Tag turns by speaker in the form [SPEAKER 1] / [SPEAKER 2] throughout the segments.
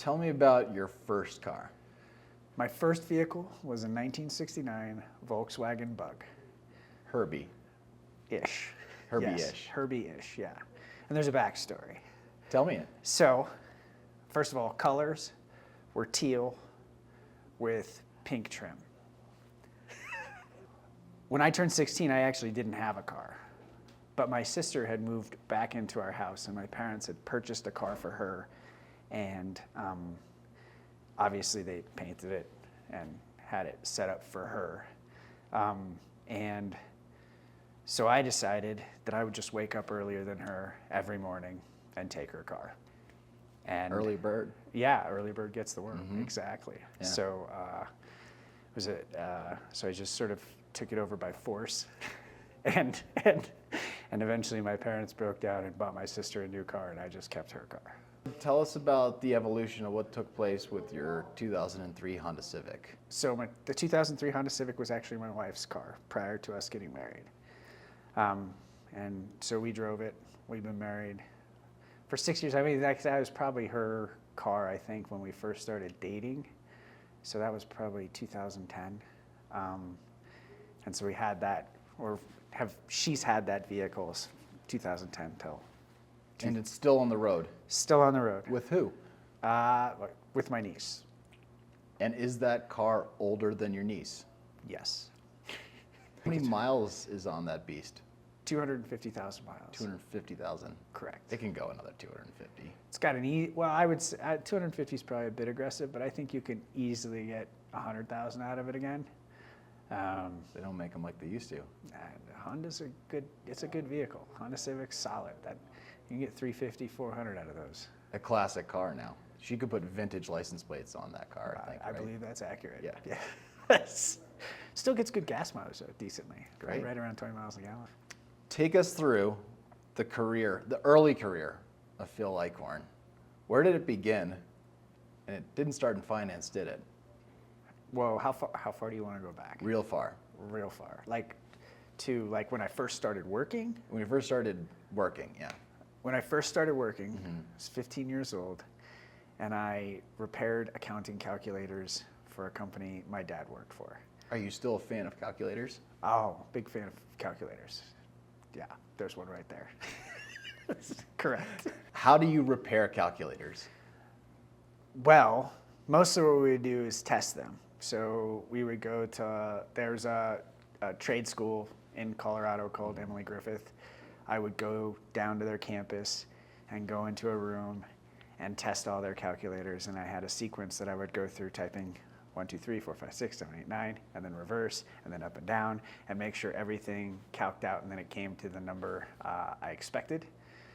[SPEAKER 1] Tell me about your first car.
[SPEAKER 2] My first vehicle was a 1969 Volkswagen Bug.
[SPEAKER 1] Herbie-ish.
[SPEAKER 2] Yes, Herbie-ish, yeah. And there's a backstory.
[SPEAKER 1] Tell me it.
[SPEAKER 2] So, first of all, colors were teal with pink trim. When I turned 16, I actually didn't have a car. But my sister had moved back into our house, and my parents had purchased a car for her. And obviously, they painted it and had it set up for her. And so I decided that I would just wake up earlier than her every morning and take her car. And
[SPEAKER 1] Early bird.
[SPEAKER 2] Yeah, early bird gets the worm.
[SPEAKER 1] Mm-hmm.
[SPEAKER 2] Exactly.
[SPEAKER 1] Yeah.
[SPEAKER 2] So so I just sort of took it over by force, and eventually my parents broke down and bought my sister a new car, and I just kept her car.
[SPEAKER 1] Tell us about the evolution of what took place with your 2003 Honda Civic.
[SPEAKER 2] So the 2003 Honda Civic was actually my wife's car prior to us getting married, and so we drove it. We've been married for 6 years. I mean, that was probably her car, I think, when we first started dating. So that was probably 2010. And so we had that, she's had that vehicle 2010 till.
[SPEAKER 1] And it's still on the road.
[SPEAKER 2] Still on the road.
[SPEAKER 1] With who?
[SPEAKER 2] With my niece.
[SPEAKER 1] And is that car older than your niece?
[SPEAKER 2] Yes.
[SPEAKER 1] How many miles is on that beast?
[SPEAKER 2] 250,000 miles.
[SPEAKER 1] 250,000.
[SPEAKER 2] Correct.
[SPEAKER 1] It can go another 250.
[SPEAKER 2] It's got well, I would say 250 is probably a bit aggressive, but I think you can easily get 100,000 out of it again.
[SPEAKER 1] They don't make them like they used to.
[SPEAKER 2] Honda's it's a good vehicle. Honda Civic's solid. You can get 350, 400 out of those.
[SPEAKER 1] A classic car now. She could put vintage license plates on that car, I think,
[SPEAKER 2] I
[SPEAKER 1] right?
[SPEAKER 2] believe that's accurate.
[SPEAKER 1] Yeah.
[SPEAKER 2] Still gets good gas mileage though, decently.
[SPEAKER 1] Great.
[SPEAKER 2] Right around 20 miles a gallon.
[SPEAKER 1] Take us through the early career of Phil Eichhorn. Where did it begin? And it didn't start in finance, did it?
[SPEAKER 2] Well, how far do you want to go back?
[SPEAKER 1] Real far.
[SPEAKER 2] Real far. Like when I first started working?
[SPEAKER 1] When you first started working, yeah.
[SPEAKER 2] When I first started working,
[SPEAKER 1] Mm-hmm.
[SPEAKER 2] I was 15 years old, and I repaired accounting calculators for a company my dad worked for.
[SPEAKER 1] Are you still a fan of calculators?
[SPEAKER 2] Oh, big fan of calculators. Yeah, there's one right there. Correct.
[SPEAKER 1] How do you repair calculators?
[SPEAKER 2] Well, most of what we would do is test them. So we would go there's a trade school in Colorado called Emily Griffith. I would go down to their campus and go into a room and test all their calculators. And I had a sequence that I would go through typing 1, 2, 3, 4, 5, 6, 7, 8, 9, and then reverse, and then up and down, and make sure everything calced out, and then it came to the number I expected.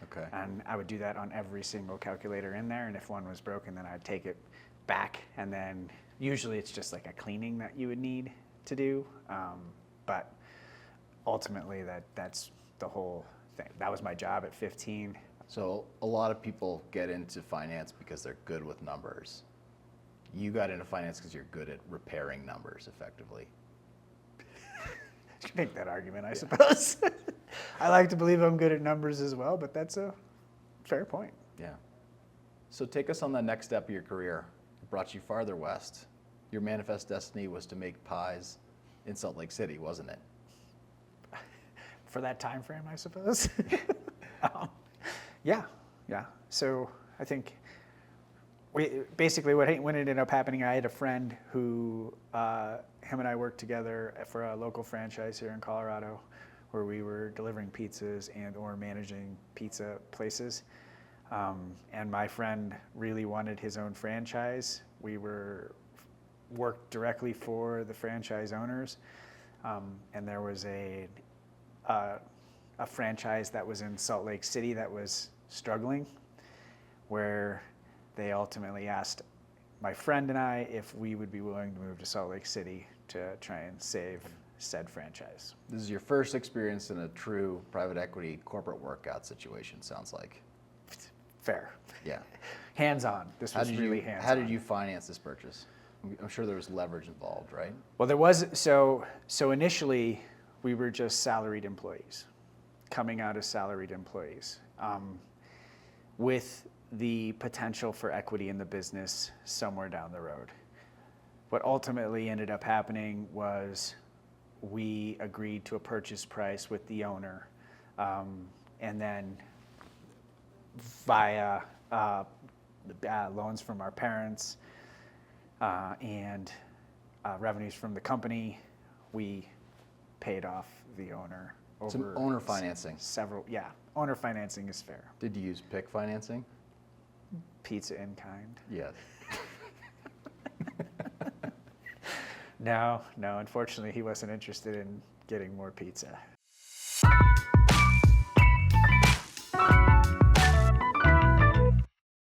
[SPEAKER 1] Okay.
[SPEAKER 2] And I would do that on every single calculator in there, and if one was broken, then I'd take it back, and then usually it's just like a cleaning that you would need to do, but ultimately that's the whole thing. That was my job at 15.
[SPEAKER 1] So a lot of people get into finance because they're good with numbers. You got into finance because you're good at repairing numbers effectively.
[SPEAKER 2] You can make that argument, I suppose. I like to believe I'm good at numbers as well, but that's a fair point.
[SPEAKER 1] Yeah. So take us on the next step of your career. It brought you farther west. Your manifest destiny was to make pies in Salt Lake City, wasn't it?
[SPEAKER 2] For that time frame, I suppose. Yeah. So I think what ended up happening, I had a friend who, him and I worked together for a local franchise here in Colorado where we were delivering pizzas and or managing pizza places. And my friend really wanted his own franchise. We worked directly for the franchise owners. And there was a franchise that was in Salt Lake City that was struggling, where they ultimately asked my friend and I if we would be willing to move to Salt Lake City to try and save said franchise.
[SPEAKER 1] This is your first experience in a true private equity corporate workout situation, sounds like.
[SPEAKER 2] Fair.
[SPEAKER 1] Yeah.
[SPEAKER 2] Hands-on. This was really hands-on.
[SPEAKER 1] How did you finance this purchase? I'm sure there was leverage involved, right?
[SPEAKER 2] Well, there was. So initially, we were just salaried employees, coming out as salaried employees. With the potential for equity in the business somewhere down the road. What ultimately ended up happening was we agreed to a purchase price with the owner, and then via loans from our parents and revenues from the company, we paid off the owner over
[SPEAKER 1] Some owner financing.
[SPEAKER 2] Owner financing is fair.
[SPEAKER 1] Did you use PIC financing?
[SPEAKER 2] Pizza in kind.
[SPEAKER 1] Yes.
[SPEAKER 2] No, unfortunately, he wasn't interested in getting more pizza.